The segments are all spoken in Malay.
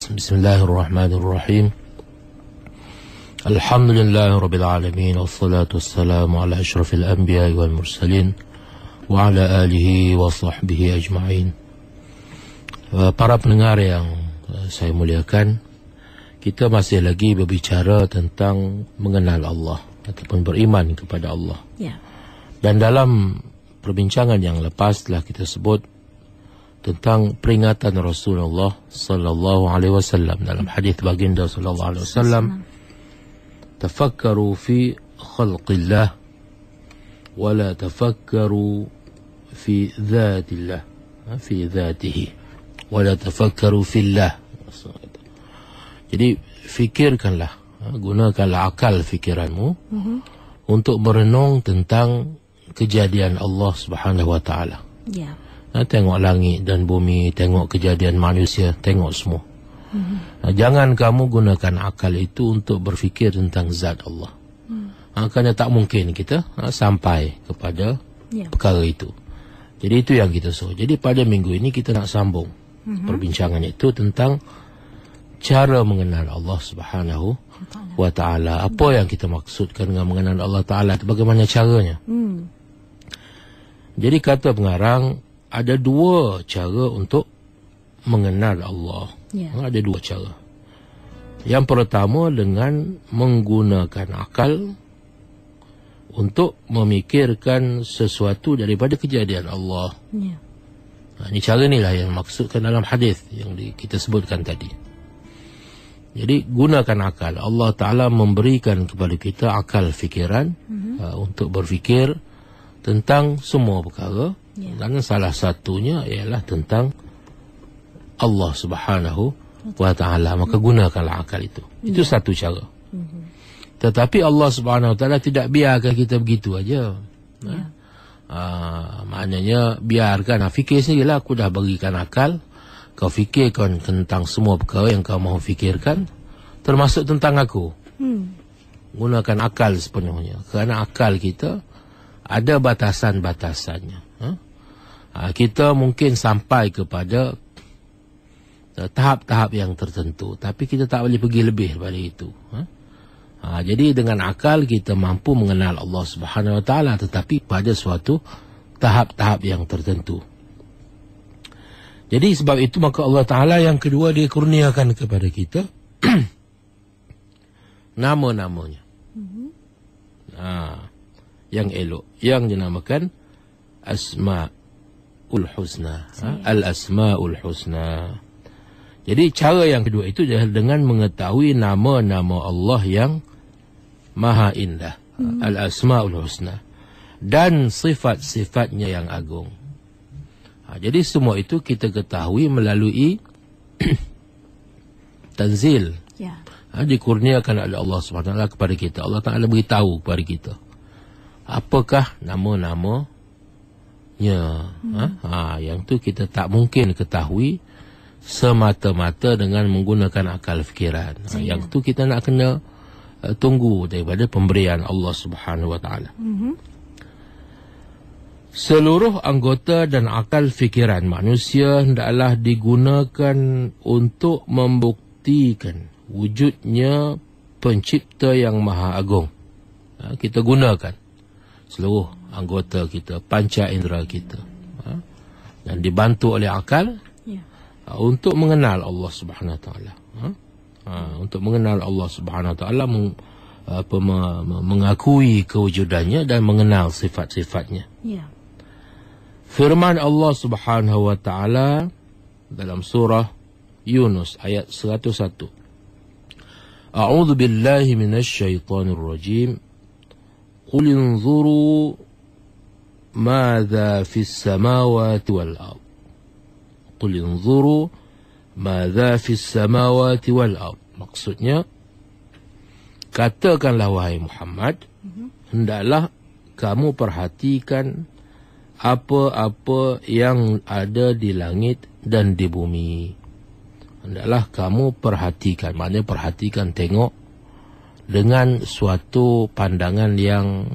Bismillahirrahmanirrahim. Alhamdulillahirrabbilalamin. Wassalatu wassalamu ala ashrafil anbiya wal mursalin wa ala alihi wa sahbihi ajma'in. Para pendengar yang saya muliakan, kita masih lagi berbicara tentang mengenal Allah ataupun beriman kepada Allah. Dan dalam perbincangan yang lepas telah kita sebut tentang peringatan Rasulullah sallallahu alaihi wasallam dalam hadis baginda sallallahu alaihi wasallam, tafakkaru fi khalqillah wa la tafakkaru fi dhatillah, fi dhatihi wa la tafakkaru fillah. Jadi fikirkanlah, gunakanlah akal fikiranmu untuk merenung tentang kejadian Allah Subhanahu wa taala. Tengok langit dan bumi, tengok kejadian manusia, tengok semua. Jangan kamu gunakan akal itu untuk berfikir tentang zat Allah. Kerana tak mungkin kita sampai kepada perkara itu. Jadi itu yang kita suruh. Jadi pada minggu ini kita nak sambung perbincangan itu tentang cara mengenal Allah Subhanahu wa ta'ala. Apa yang kita maksudkan dengan mengenal Allah Ta'ala, bagaimana caranya. Jadi kata pengarang, ada dua cara untuk mengenal Allah. Ada dua cara. Yang pertama dengan menggunakan akal untuk memikirkan sesuatu daripada kejadian Allah. Ini cara inilah yang maksudkan dalam hadis yang kita sebutkan tadi. Jadi gunakan akal. Allah Ta'ala memberikan kepada kita akal fikiran untuk berfikir tentang semua perkara. Dan salah satunya ialah tentang Allah Subhanahu wa ta'ala. Maka gunakanlah akal itu. Itu satu cara. Tetapi Allah Subhanahu wa ta'ala tidak biarkan kita begitu aja. Maknanya biarkan, fikir sendirilah, aku dah berikan akal, kau fikirkan tentang semua perkara yang kau mahu fikirkan, termasuk tentang aku. Gunakan akal sepenuhnya. Kerana akal kita ada batasan-batasannya. Kita mungkin sampai kepada tahap-tahap yang tertentu, tapi kita tak boleh pergi lebih daripada itu. Jadi dengan akal kita mampu mengenal Allah Subhanahu wa ta'ala, tetapi pada suatu tahap-tahap yang tertentu. Jadi sebab itu maka Allah Ta'ala yang kedua dia kurniakan kepada kita nama-namanya. Yang elok, yang dinamakan Asma'ul Husna. Al-Asma'ul Husna. Jadi cara yang kedua itu adalah dengan mengetahui nama-nama Allah yang maha indah. Al-Asma'ul Husna. Dan sifat-sifatnya yang agung. Jadi semua itu kita ketahui melalui tanzil. Dikurniakan oleh Allah SWT kepada kita. Allah Ta'ala beritahu kepada kita apakah nama-namanya. Yang tu kita tak mungkin ketahui semata-mata dengan menggunakan akal fikiran. Yang tu kita nak kena tunggu daripada pemberian Allah Subhanahu wa ta'ala. Seluruh anggota dan akal fikiran manusia hendaklah digunakan untuk membuktikan wujudnya pencipta yang maha agung. Kita gunakan seluruh anggota kita, panca indera kita, dan dibantu oleh akal untuk mengenal Allah Subhanahu wa ta'ala. Untuk mengenal Allah Subhanahu wa ta'ala, mengakui kewujudannya dan mengenal sifat-sifatnya. Firman Allah Subhanahu wa ta'ala dalam surah Yunus ayat 101. A'udzu billahi minasy syaithanir rajim. Qul inzuru madza fis samawati wal ard. Qul inzuru madza fis samawati wal ard. Maksudnya, katakanlah wahai Muhammad, hendaklah kamu perhatikan apa-apa yang ada di langit dan di bumi. Hendaklah kamu perhatikan, maknanya perhatikan, tengok dengan suatu pandangan yang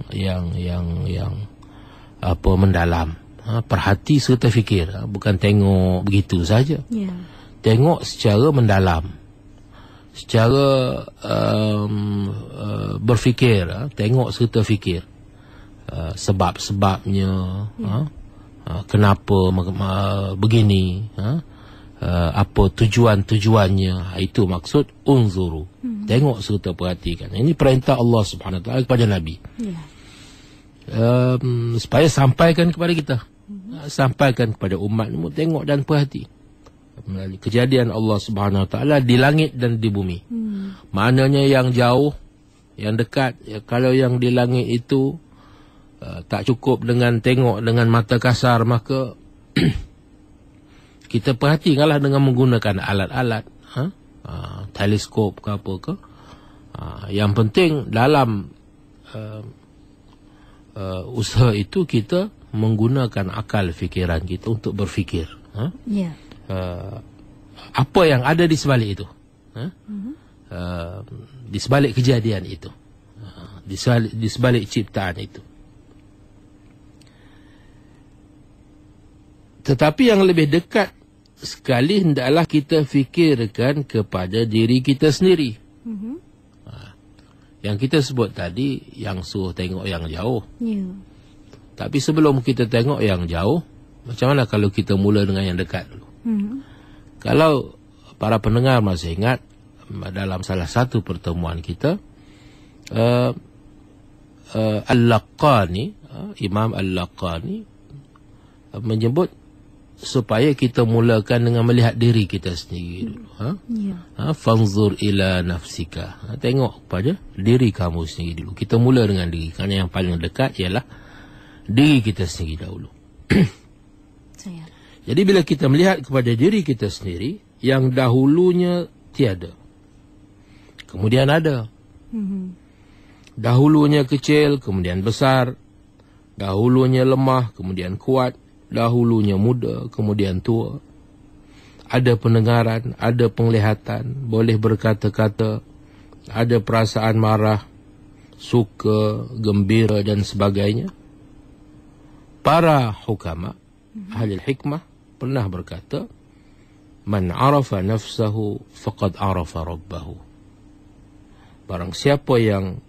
mendalam. Perhati serta fikir, bukan tengok begitu saja. Tengok secara mendalam. secara berfikir, tengok serta fikir sebab-sebabnya, kenapa begini, apa tujuannya. Itu maksud unzuru, tengok serta perhatikan. Ini perintah Allah Subhanahu Wa Taala kepada Nabi, supaya sampaikan kepada kita, sampaikan kepada umatmu, tengok dan perhati melalui kejadian Allah Subhanahu Wa Taala di langit dan di bumi. Maknanya yang jauh, yang dekat. Kalau yang di langit itu tak cukup dengan tengok dengan mata kasar, maka kita perhatikanlah dengan menggunakan alat-alat, teleskop ke apa ke. Yang penting dalam usaha itu kita menggunakan akal fikiran kita untuk berfikir. Apa yang ada di sebalik itu, di sebalik kejadian itu, di sebalik ciptaan itu. Tetapi yang lebih dekat sekali hendaklah kita fikirkan kepada diri kita sendiri. Yang kita sebut tadi, yang suruh tengok yang jauh. Tapi sebelum kita tengok yang jauh, macam mana kalau kita mula dengan yang dekat dulu? Kalau para pendengar masih ingat, dalam salah satu pertemuan kita, Al-Laqani, Imam Al-Laqani menyebut supaya kita mulakan dengan melihat diri kita sendiri dulu. Fanzur ila nafsika, tengok pada diri kamu sendiri dulu. Kita mula dengan diri, kerana yang paling dekat ialah diri kita sendiri dahulu. Jadi bila kita melihat kepada diri kita sendiri, yang dahulunya tiada, kemudian ada. Dahulunya kecil, kemudian besar. Dahulunya lemah, kemudian kuat. Dahulunya muda, kemudian tua. Ada pendengaran, ada penglihatan, boleh berkata-kata, ada perasaan marah, suka, gembira dan sebagainya. Para hukama, ahli hikmah pernah berkata, man arafa nafsahu faqad arafa rabbahu. Barang siapa yang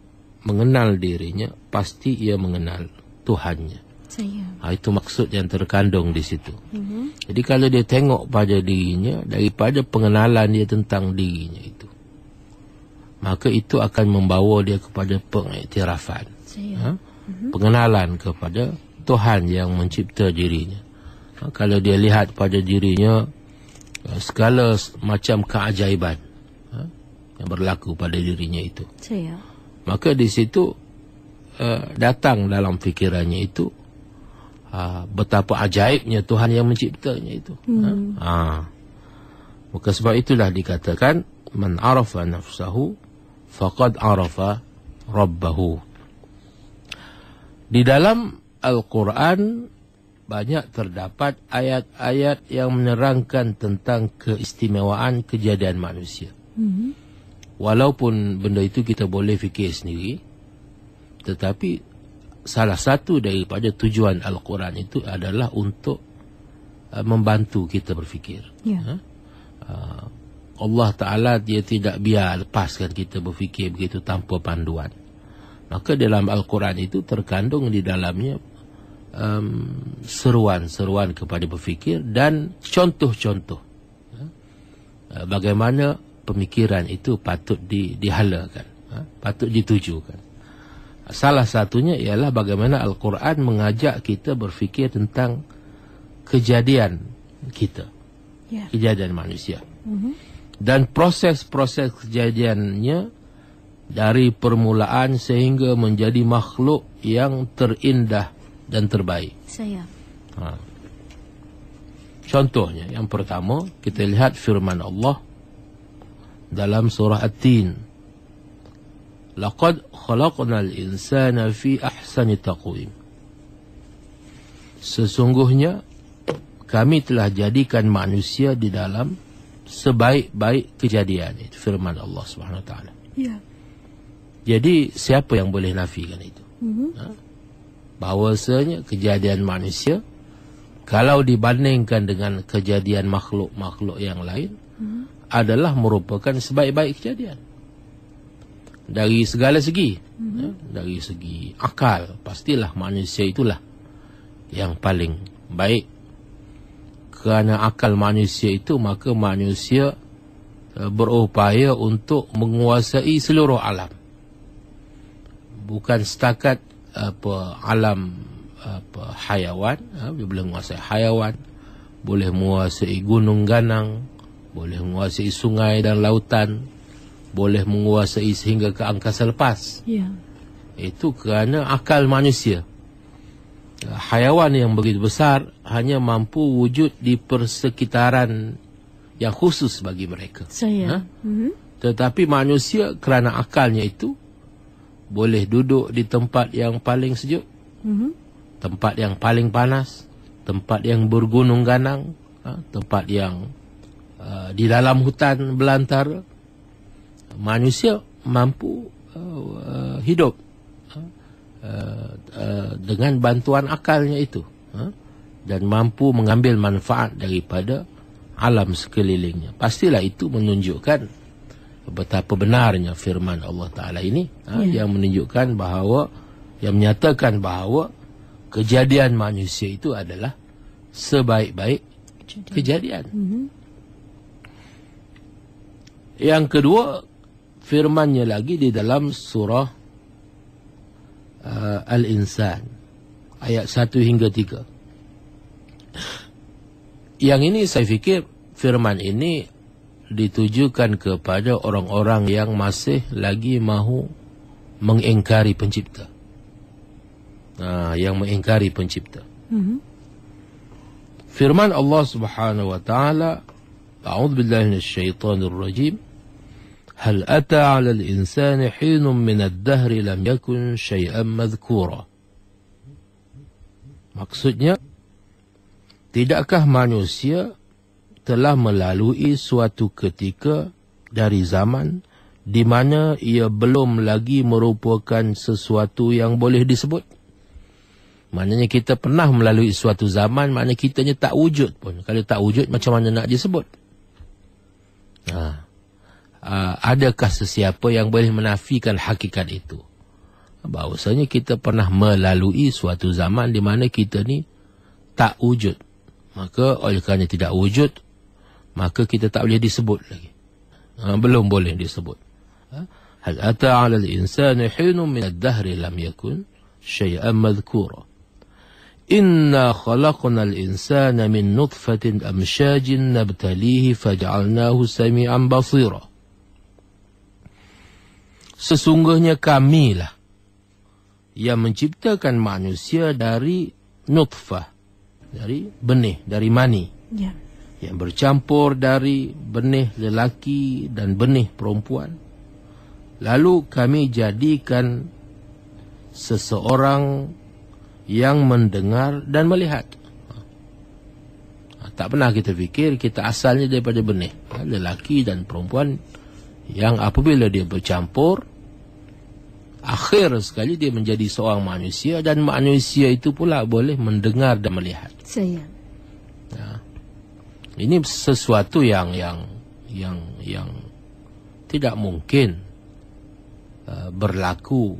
mengenal dirinya, pasti ia mengenal Tuhannya. Itu maksud yang terkandung di situ. Jadi kalau dia tengok pada dirinya, daripada pengenalan dia tentang dirinya itu, maka itu akan membawa dia kepada pengiktirafan, pengenalan kepada Tuhan yang mencipta dirinya. Kalau dia lihat pada dirinya segala macam keajaiban yang berlaku pada dirinya itu, maka di situ datang dalam fikirannya itu betapa ajaibnya Tuhan yang menciptanya itu. Maka sebab itulah dikatakan man arafa nafsahu faqad arafa rabbahu. Di dalam Al-Quran banyak terdapat ayat-ayat yang menerangkan tentang keistimewaan kejadian manusia. Walaupun benda itu kita boleh fikir sendiri, tetapi salah satu daripada tujuan Al-Quran itu adalah untuk membantu kita berfikir. Allah Ta'ala dia tidak biar lepaskan kita berfikir begitu tanpa panduan. Maka dalam Al-Quran itu terkandung di dalamnya seruan-seruan kepada berfikir dan contoh-contoh bagaimana pemikiran itu patut dihalakan, patut ditujukan. Salah satunya ialah bagaimana Al-Quran mengajak kita berfikir tentang kejadian kita, kejadian manusia. Dan proses-proses kejadiannya dari permulaan sehingga menjadi makhluk yang terindah dan terbaik. Contohnya, yang pertama, kita lihat firman Allah dalam surah At-Tin. Laqad khalaqnal insana fi ahsani taqwim. Sesungguhnya kami telah jadikan manusia di dalam sebaik-baik kejadian. Itu firman Allah Subhanahu Wa Taala. Jadi siapa yang boleh nafikan itu? Bahawasanya kejadian manusia kalau dibandingkan dengan kejadian makhluk-makhluk yang lain adalah merupakan sebaik-baik kejadian. Dari segala segi. Dari segi akal, pastilah manusia itulah yang paling baik. Kerana akal manusia itu, maka manusia berupaya untuk menguasai seluruh alam. Bukan setakat alam hayawan. Dia boleh menguasai hayawan, boleh menguasai gunung ganang, boleh menguasai sungai dan lautan, boleh menguasai sehingga ke angkasa lepas. Itu kerana akal manusia. Hayawan yang begitu besar hanya mampu wujud di persekitaran yang khusus bagi mereka. Tetapi manusia kerana akalnya itu boleh duduk di tempat yang paling sejuk, tempat yang paling panas, tempat yang bergunung ganang, tempat yang di dalam hutan belantara. Manusia mampu hidup dengan bantuan akalnya itu, dan mampu mengambil manfaat daripada alam sekelilingnya. Pastilah itu menunjukkan betapa benarnya firman Allah Ta'ala ini, yang menunjukkan bahawa, yang menyatakan bahawa kejadian manusia itu adalah sebaik-baik kejadian. Yang kedua, firmannya lagi di dalam surah Al-Insan ayat 1 hingga 3. Yang ini saya fikir firman ini ditujukan kepada orang-orang yang masih lagi mahu mengingkari pencipta. Yang mengingkari pencipta. Firman Allah Subhanahu wa taala, A'udzubillahi minasyaitonir rajim. Hal ata 'alal insani hinun minad dahri lam yakun syai'an madhkura. Maksudnya, tidakkah manusia telah melalui suatu ketika dari zaman di mana ia belum lagi merupakan sesuatu yang boleh disebut? Maknanya kita pernah melalui suatu zaman, maknanya kitanya tak wujud pun. Kalau tak wujud, macam mana nak disebut? Adakah sesiapa yang boleh menafikan hakikat itu? Bahawasanya kita pernah melalui suatu zaman di mana kita ni tak wujud. Maka oleh kerana tidak wujud, maka kita tak boleh disebut lagi. Belum boleh disebut. Hal ata 'alal insani hinun minad dahri lam yakun syai'an madhkura. Inna khalaqnal insana min nutfatin amsyajin nabtalihi faj'alnahu sami'an basira. Sesungguhnya kamilah yang menciptakan manusia dari nutfah, dari benih, dari mani, yang bercampur dari benih lelaki dan benih perempuan. Lalu kami jadikan seseorang yang mendengar dan melihat. Tak pernah kita fikir kita asalnya daripada benih, lelaki dan perempuan, yang apabila dia bercampur, akhir sekali dia menjadi seorang manusia, dan manusia itu pula boleh mendengar dan melihat. Ini sesuatu yang tidak mungkin berlaku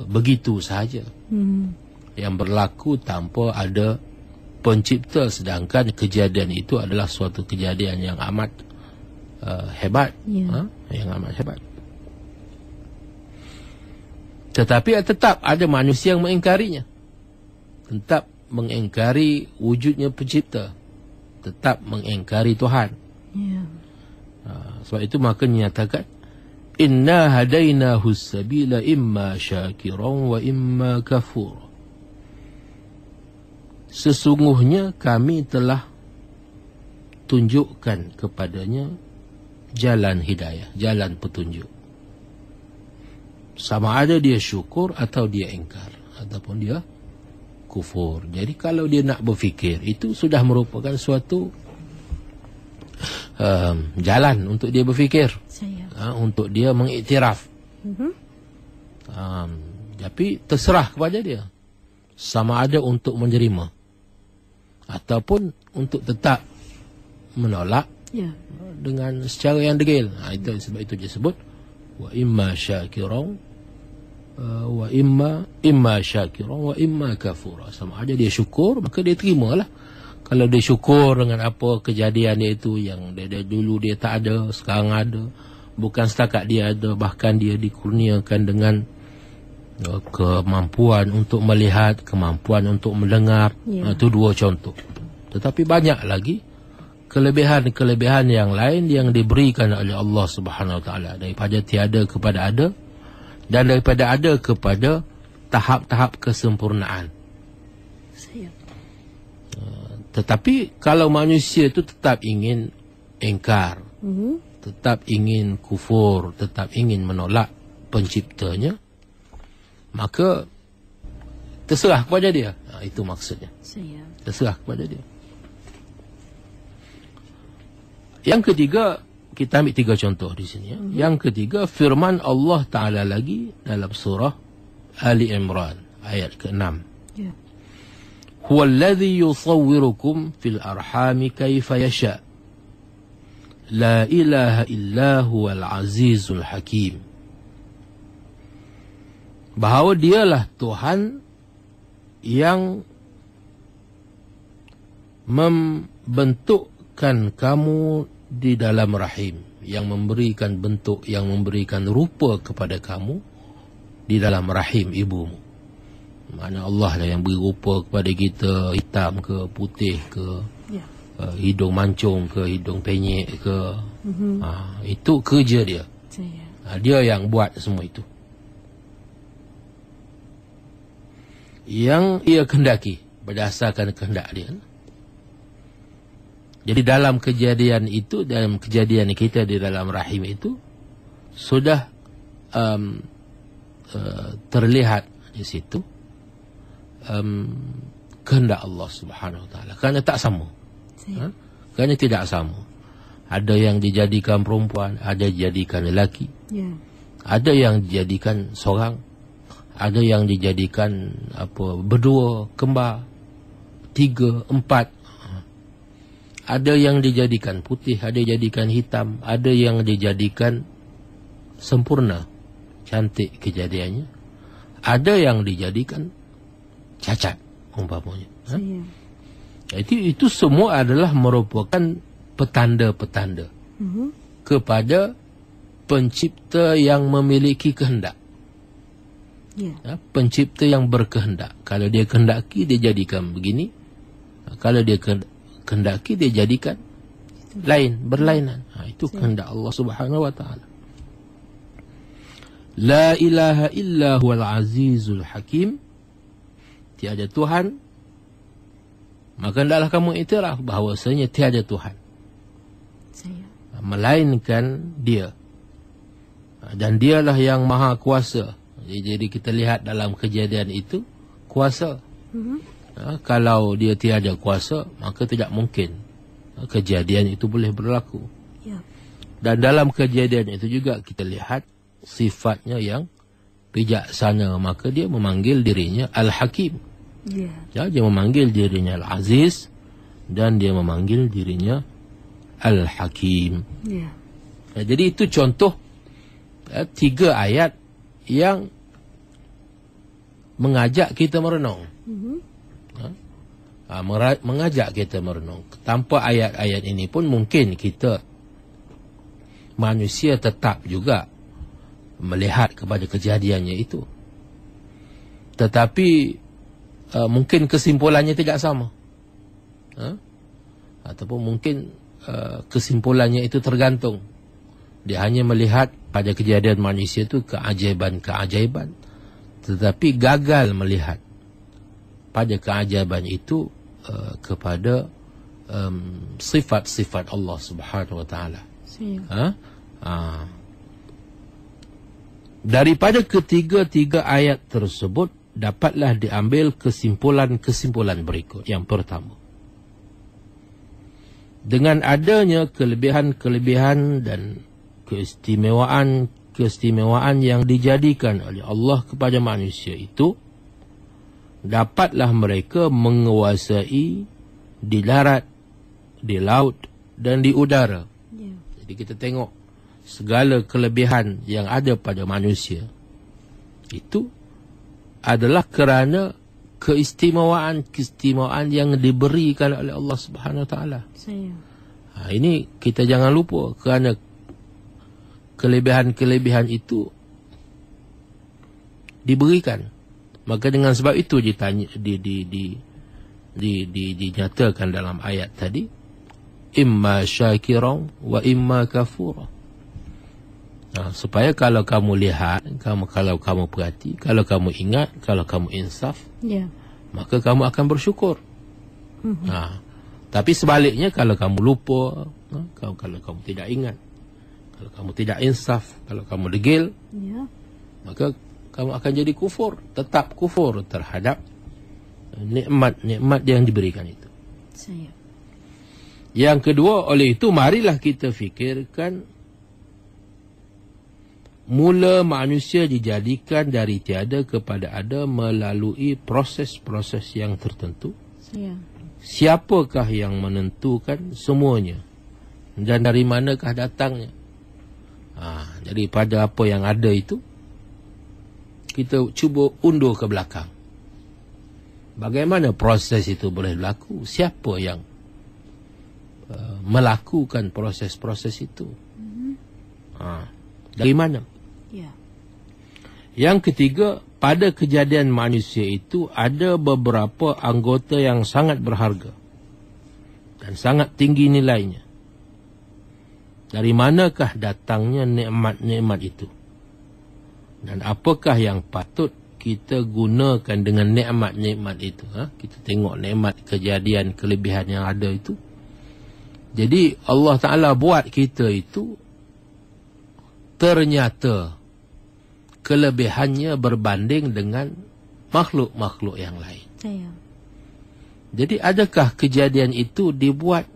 begitu sahaja. Yang berlaku tanpa ada pencipta, sedangkan kejadian itu adalah suatu kejadian yang amat hebat, yang amat hebat. Tetapi tetap ada manusia yang mengingkarinya, tetap mengingkari wujudnya pencipta, tetap mengingkari Tuhan. Sebab itu maka dinyatakan, inna hadainahu sabila imma syakiran wa imma kafura. Sesungguhnya kami telah tunjukkan kepadanya jalan hidayah, jalan petunjuk. Sama ada dia syukur atau dia ingkar, ataupun dia kufur. Jadi kalau dia nak berfikir, itu sudah merupakan suatu jalan untuk dia berfikir, untuk dia mengiktiraf. Tapi terserah kepada dia, sama ada untuk menerima ataupun untuk tetap menolak Ya. dengan secara yang degil. Itu sebab itu dia sebut wa imma syakiran wa imma syakiran wa imma kafura. Sama ada dia syukur, maka dia terimalah. Kalau dia syukur dengan apa kejadian dia itu yang dia dulu dia tak ada, sekarang ada. Bukan setakat dia ada, bahkan dia dikurniakan dengan kemampuan untuk melihat, kemampuan untuk mendengar. Itu dua contoh. Tetapi banyak lagi kelebihan-kelebihan yang lain yang diberikan oleh Allah Subhanahu Wa Taala, daripada tiada kepada ada, dan daripada ada kepada tahap-tahap kesempurnaan. Tetapi kalau manusia itu tetap ingin ingkar, tetap ingin kufur, tetap ingin menolak penciptanya, maka terserah kepada dia. Itu maksudnya. Terserah kepada dia. Yang ketiga, kita ambil 3 contoh di sini. Yang ketiga, firman Allah Ta'ala lagi dalam surah Ali Imran ayat ke-6. Huwallazi yusawwirukum fil arhami kaifa yasha. La ilaha illa huwal azizul hakim. Bahawa dialah Tuhan yang membentukkan kamu di dalam rahim, yang memberikan bentuk, yang memberikan rupa kepada kamu di dalam rahim ibumu. Mana Allah lah yang beri rupa kepada kita, hitam ke, putih ke, hidung mancung ke, hidung penyek ke. Itu kerja dia. Dia yang buat semua itu. Yang ia kehendaki berdasarkan kehendak dia. Jadi dalam kejadian itu, dalam kejadian kita di dalam rahim itu, sudah terlihat di situ kehendak Allah Subhanahu Wa Taala. Kerana tak sama. Kerana tidak sama. Ada yang dijadikan perempuan, ada dijadikan lelaki. Ada yang dijadikan seorang, ada yang dijadikan berdua, kembar, 3, 4. Ada yang dijadikan putih, ada yang dijadikan hitam, ada yang dijadikan sempurna, cantik kejadiannya. Ada yang dijadikan cacat umpamanya. Itu semua adalah merupakan petanda-petanda kepada pencipta yang memiliki kehendak. Pencipta yang berkehendak. Kalau dia kehendaki, dia jadikan begini. Kalau dia kehendaki, dia jadikan lain, berlainan. Itu kehendak Allah Subhanahu Wa Taala. La ilaha illa huwal azizul hakim. Tiada Tuhan, maka hendaklah kamu iktiraf bahawasanya tiada Tuhan melainkan Dia, dan Dialah yang maha kuasa. Jadi kita lihat dalam kejadian itu kuasa. Kalau Dia tiada kuasa, maka tidak mungkin kejadian itu boleh berlaku. Dan dalam kejadian itu juga kita lihat sifatnya yang bijaksana, maka Dia memanggil dirinya Al-Hakim. Dia memanggil dirinya Al-Aziz, dan Dia memanggil dirinya Al-Hakim. Jadi itu contoh 3 ayat yang mengajak kita merenung. Mengajak kita merenung. Tanpa ayat-ayat ini pun mungkin kita, manusia, tetap juga melihat kepada kejadiannya itu. Tetapi mungkin kesimpulannya tidak sama. Ataupun mungkin kesimpulannya itu tergantung. Dia hanya melihat pada kejadian manusia itu keajaiban-keajaiban, tetapi gagal melihat pada keajaiban itu kepada sifat-sifat Allah Subhanahu Wa Taala. Daripada ketiga-tiga ayat tersebut dapatlah diambil kesimpulan-kesimpulan berikut. Yang pertama, dengan adanya kelebihan-kelebihan dan keistimewaan yang dijadikan oleh Allah kepada manusia itu, dapatlah mereka menguasai di darat, di laut, dan di udara. Ya. Jadi kita tengok segala kelebihan yang ada pada manusia itu adalah kerana keistimewaan yang diberikan oleh Allah Subhanahu Wa Taala. Ini kita jangan lupa, kerana kelebihan-kelebihan itu diberikan. Maka dengan sebab itu dinyatakan dalam ayat tadi, imma syakiran wa imma kafura. Supaya kalau kamu lihat, kalau kamu perhati, kalau kamu ingat, kalau kamu insaf, maka kamu akan bersyukur. Tapi sebaliknya, kalau kamu lupa, kalau kamu tidak ingat, kalau kamu tidak insaf, kalau kamu degil, maka kamu akan jadi kufur, tetap kufur terhadap nikmat-nikmat yang diberikan itu. Yang kedua, oleh itu marilah kita fikirkan, mula manusia dijadikan dari tiada kepada ada melalui proses-proses yang tertentu. Siapakah yang menentukan semuanya? Dan dari manakah datangnya? Daripada apa yang ada itu, kita cuba undur ke belakang. Bagaimana proses itu boleh berlaku? Siapa yang melakukan proses-proses itu? Dari mana? Yang ketiga, pada kejadian manusia itu ada beberapa anggota yang sangat berharga dan sangat tinggi nilainya. Dari manakah datangnya nikmat-nikmat itu? Dan apakah yang patut kita gunakan dengan nikmat-nikmat itu? Kita tengok nikmat kejadian, kelebihan yang ada itu. Jadi Allah Ta'ala buat kita itu, ternyata kelebihannya berbanding dengan makhluk-makhluk yang lain. Jadi adakah kejadian itu dibuat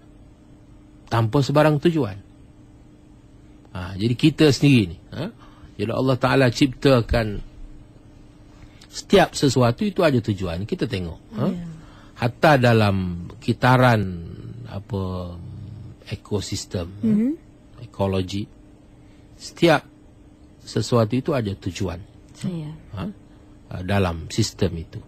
tanpa sebarang tujuan? Jadi kita sendiri ni, jadi Allah Ta'ala ciptakan setiap sesuatu itu ada tujuan. Kita tengok. Hatta dalam kitaran ekosistem, ekologi, setiap sesuatu itu ada tujuan dalam sistem itu.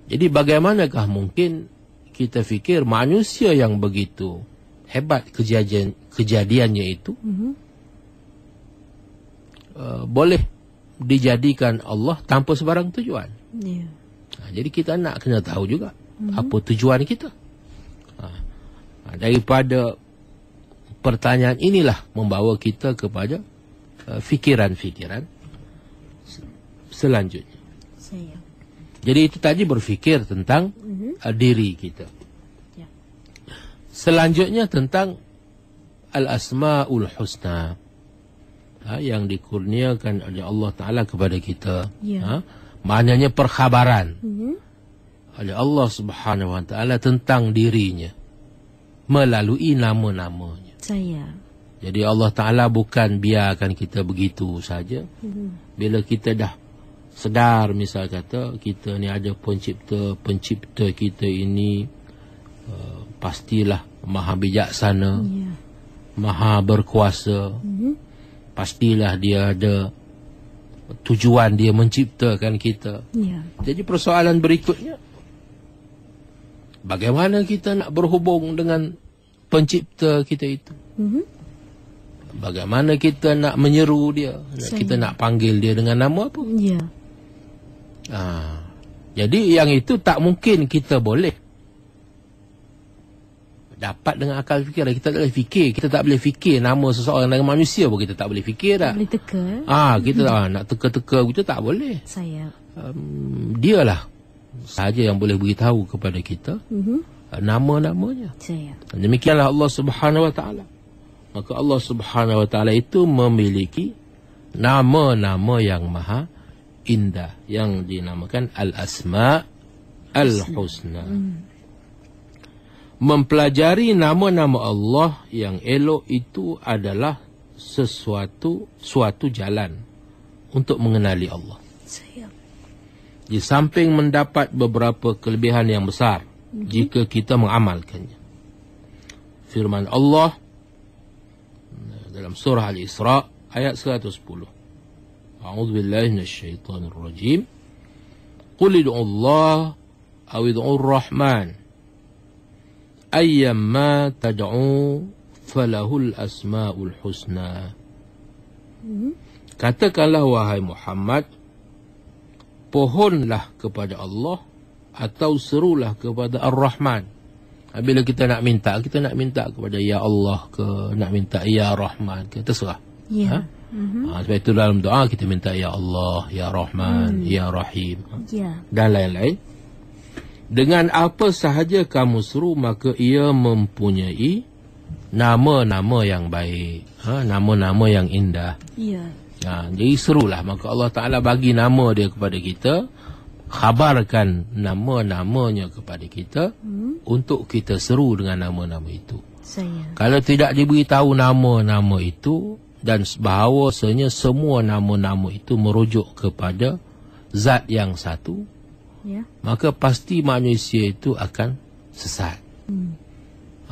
Jadi bagaimanakah mungkin kita fikir manusia yang begitu hebat kejadiannya itu boleh dijadikan Allah tanpa sebarang tujuan? Jadi kita nak kena tahu juga apa tujuan kita. Daripada pertanyaan inilah membawa kita kepada fikiran-fikiran selanjutnya. Jadi itu tadi berfikir tentang diri kita. Selanjutnya tentang al-asma'ul husna, yang dikurniakan oleh Allah Ta'ala kepada kita. Maknanya perkhabaran oleh Allah Subhanahu Wa Ta'ala tentang dirinya melalui nama-namanya. Jadi Allah Ta'ala bukan biarkan kita begitu saja. Bila kita dah sedar, misal kata kita ni ada pencipta kita ini pastilah maha bijaksana, maha berkuasa. Pastilah dia ada tujuan dia menciptakan kita. Jadi persoalan berikutnya, bagaimana kita nak berhubung dengan pencipta kita itu? Bagaimana kita nak menyeru dia? Kita nak panggil dia dengan nama apa? Jadi yang itu tak mungkin kita boleh dapat dengan akal fikiran. Kita tak boleh fikir. Kita tak boleh fikir nama seseorang dengan manusia pun kita tak boleh fikir dah. Tak boleh teka. Kita nak teka-teka kita tak boleh. Dialah sahaja yang boleh beritahu kepada kita nama-namanya. Demikianlah Allah Subhanahu Wa Ta'ala. Maka Allah Subhanahu Wa Ta'ala itu memiliki nama-nama yang maha indah, yang dinamakan Al-Asma' Al-Husna. Mempelajari nama-nama Allah yang elok itu adalah suatu jalan untuk mengenali Allah. Di samping mendapat beberapa kelebihan yang besar jika kita mengamalkannya. firman Allah dalam surah Al-Isra ayat 110. A'udzu billahi minasyaitonir rajim. Qul ud'u Allah aw ud'u Ar-Rahman ayyamma tad'u falahul asmaul husna. Katakanlah wahai Muhammad, pohonlah kepada Allah atau serulah kepada Ar-Rahman. Bila kita nak minta kepada Ya Allah ke, nak minta Ya Rahman ke, terserah. Ya. Sebab itu dalam doa kita minta Ya Allah, Ya Rahman, Ya Rahim, dan lain-lain. Dengan apa sahaja kamu seru, maka ia mempunyai nama-nama yang baik, nama-nama yang indah. Ya. Jadi serulah, maka Allah Ta'ala bagi nama dia kepada kita, khabarkan nama-namanya kepada kita, untuk kita seru dengan nama-nama itu. Kalau tidak diberitahu nama-nama itu, dan bahawasanya semua nama-nama itu merujuk kepada zat yang satu, maka pasti manusia itu akan sesat.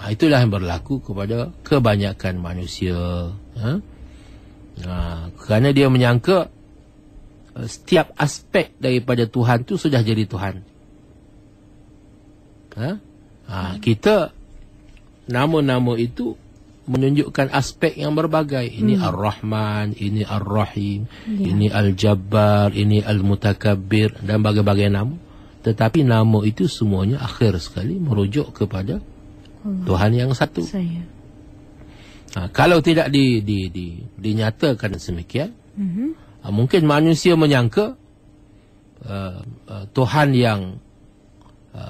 Itulah yang berlaku kepada kebanyakan manusia. Kerana dia menyangka setiap aspek daripada Tuhan tu sudah jadi Tuhan. Kita nama-nama itu menunjukkan aspek yang berbagai. Ini Ar-Rahman, ini Ar-Rahim, ini Al-Jabbar, ini Al-Mutakabbir, dan berbagai nama. Tetapi nama itu semuanya akhir sekali merujuk kepada Tuhan yang satu. Kalau tidak dinyatakan semikian, mungkin manusia menyangka Tuhan yang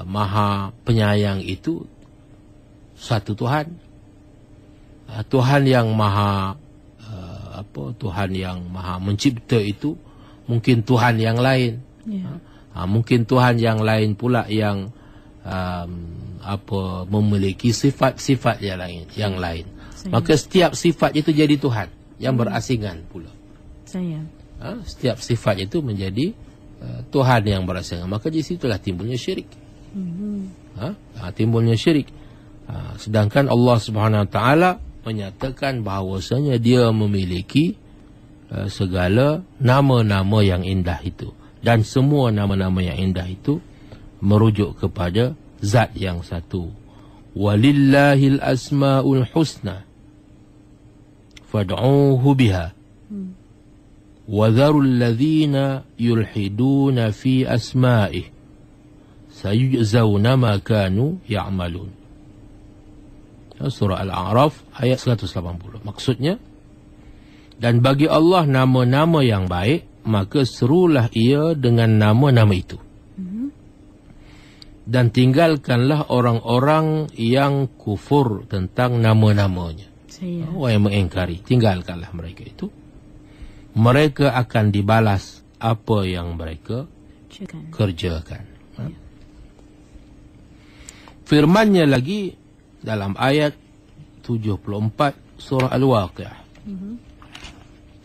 Maha Penyayang itu satu Tuhan. Tuhan yang Maha Tuhan yang Maha Mencipta itu mungkin Tuhan yang lain. Mungkin Tuhan yang lain pula yang memiliki sifat-sifat yang lain. Maka setiap sifat itu jadi Tuhan yang berasingan pula. Setiap sifat itu menjadi Tuhan yang berasingan. Maka di situlah timbulnya syirik. Timbulnya syirik. Sedangkan Allah Subhanahu Wa Taala menyatakan bahawasanya dia memiliki segala nama-nama yang indah itu, dan semua nama-nama yang indah itu merujuk kepada zat yang satu. Walillahil asmaul husna fad'uuhu biha wa dharul ladzina yulhiduna fi asma'ihi sayujzauna ma kanu ya'malun. Surah Al-A'raf ayat 180. Maksudnya, dan bagi Allah nama-nama yang baik, maka serulah ia dengan nama-nama itu. Dan tinggalkanlah orang-orang yang kufur tentang nama-namanya. Orang yang mengingkari, tinggalkanlah mereka itu. Mereka akan dibalas apa yang mereka kerjakan. Firman-Nya lagi dalam ayat 74 surah Al-Waqi'ah.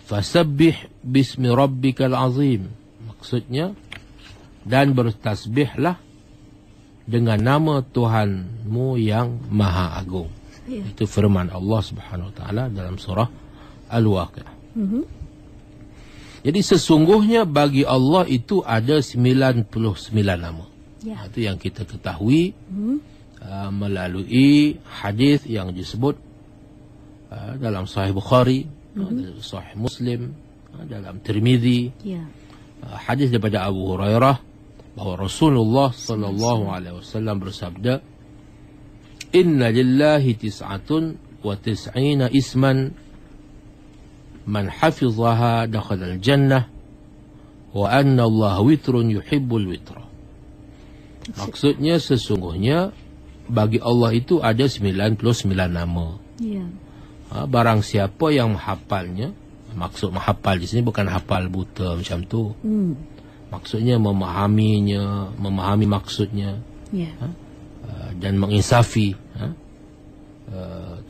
Fasabbih bismi rabbikal azim. Maksudnya, dan bertasbihlah dengan nama Tuhanmu yang Maha Agung. Itu firman Allah Subhanahu Wa Taala dalam surah Al-Waqi'ah. Jadi sesungguhnya bagi Allah itu ada 99 nama. Itu yang kita ketahui melalui hadis yang disebut dalam Sahih Bukhari, Sahih Muslim, dalam Tirmizi. Hadis daripada Abu Hurairah bahawa Rasulullah sallallahu alaihi wasallam bersabda, "Inna lillahi tis'atun wa tis'ina isman man hafizaha dakhala al-jannah wa anna Allah witrun yuhibbul witra." Maksudnya sesungguhnya bagi Allah itu ada 99 nama. Barang siapa yang menghafalnya, maksud menghafal di sini bukan hafal buta macam tu. Maksudnya memahaminya, memahami maksudnya, dan menginsafi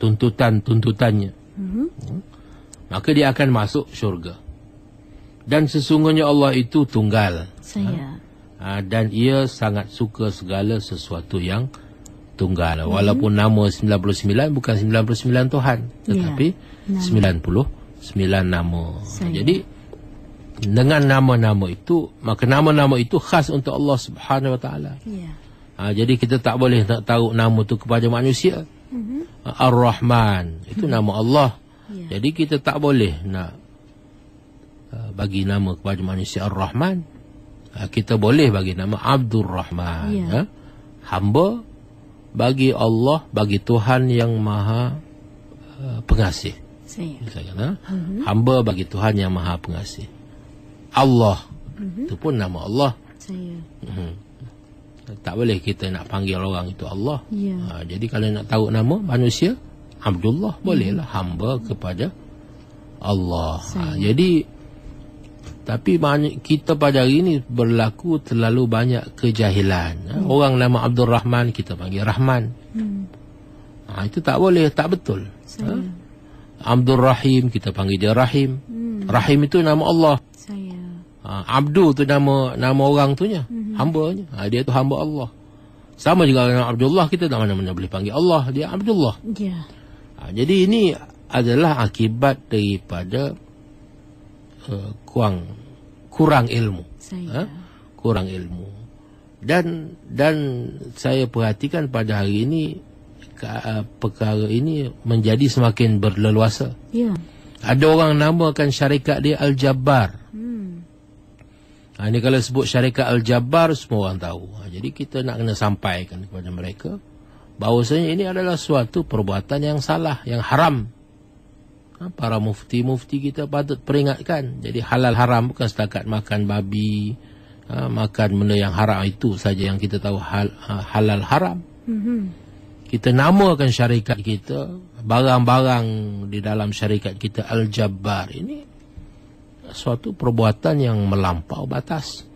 tuntutannya, maka dia akan masuk syurga. Dan sesungguhnya Allah itu tunggal, dan ia sangat suka segala sesuatu yang Tunggal. Walaupun nama 99 bukan 99 Tuhan, tetapi 99 nama. Jadi dengan nama-nama itu, maka nama-nama itu khas untuk Allah Subhanahu Wa Taala. Jadi kita tak boleh nak tahu nama tu kepada manusia. Ar-Rahman itu nama Allah. Jadi kita tak boleh nak bagi nama kepada manusia Ar-Rahman. Kita boleh bagi nama Abdur Rahman. Hamba bagi Allah, bagi Tuhan yang Maha Pengasih. Hamba bagi Tuhan yang Maha Pengasih. Allah itu pun nama Allah. Tak boleh kita nak panggil orang itu Allah. Jadi kalau nak tahu nama manusia, Abdullah bolehlah, hamba kepada Allah. Jadi tapi kita pada hari ini berlaku terlalu banyak kejahilan. Orang nama Abdul Rahman kita panggil Rahman. Itu tak boleh, tak betul. Abdul Rahim kita panggil dia Rahim. Rahim itu nama Allah. Abdu tu nama orang tu nya, hambanya. Dia tu hamba Allah. Sama juga dengan Abdullah, kita tak mana-mana boleh panggil Allah, dia Abdullah. Jadi ini adalah akibat daripada kurang ilmu. Kurang ilmu. Dan saya perhatikan pada hari ini perkara ini menjadi semakin berleluasa. Ada orang namakan syarikat dia Al-Jabbar. Ini kalau sebut syarikat Al-Jabbar, semua orang tahu. Jadi kita nak kena sampaikan kepada mereka bahawasanya ini adalah suatu perbuatan yang salah, yang haram. Para mufti-mufti kita patut peringatkan. Jadi halal haram bukan setakat makan babi, makan benda yang haram itu saja yang kita tahu halal haram. Kita namakan syarikat kita, barang-barang di dalam syarikat kita Al-Jabbar. Ini suatu perbuatan yang melampau batas.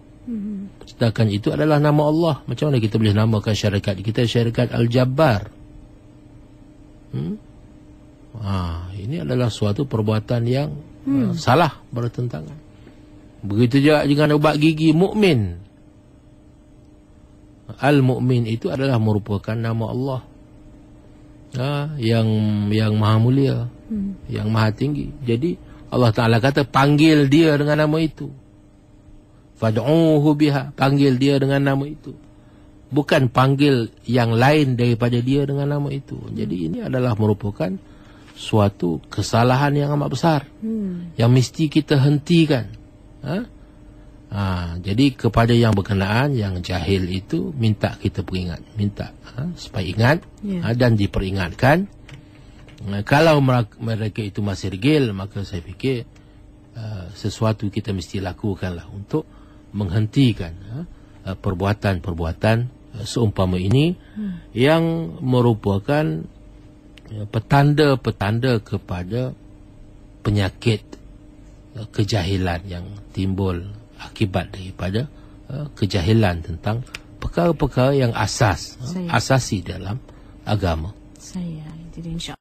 Sedangkan itu adalah nama Allah. Macam mana kita boleh namakan syarikat kita syarikat Al-Jabbar? Ini adalah suatu perbuatan yang salah, bertentangan. Begitu juga dengan ubat gigi mukmin. Al-Mu'min itu adalah merupakan nama Allah. Yang maha mulia, yang maha tinggi. Jadi Allah Ta'ala kata panggil dia dengan nama itu. Fad'uhu biha, panggil dia dengan nama itu. Bukan panggil yang lain daripada dia dengan nama itu. Jadi ini adalah merupakan suatu kesalahan yang amat besar, yang mesti kita hentikan. Jadi kepada yang berkenaan, yang jahil itu, minta kita peringat, minta supaya ingat dan diperingatkan. Kalau mereka itu masih degil, maka saya fikir sesuatu kita mesti lakukanlah untuk menghentikan perbuatan-perbuatan seumpama ini yang merupakan petanda-petanda kepada penyakit kejahilan yang timbul akibat daripada kejahilan tentang perkara-perkara yang asasi dalam agama. Itu insya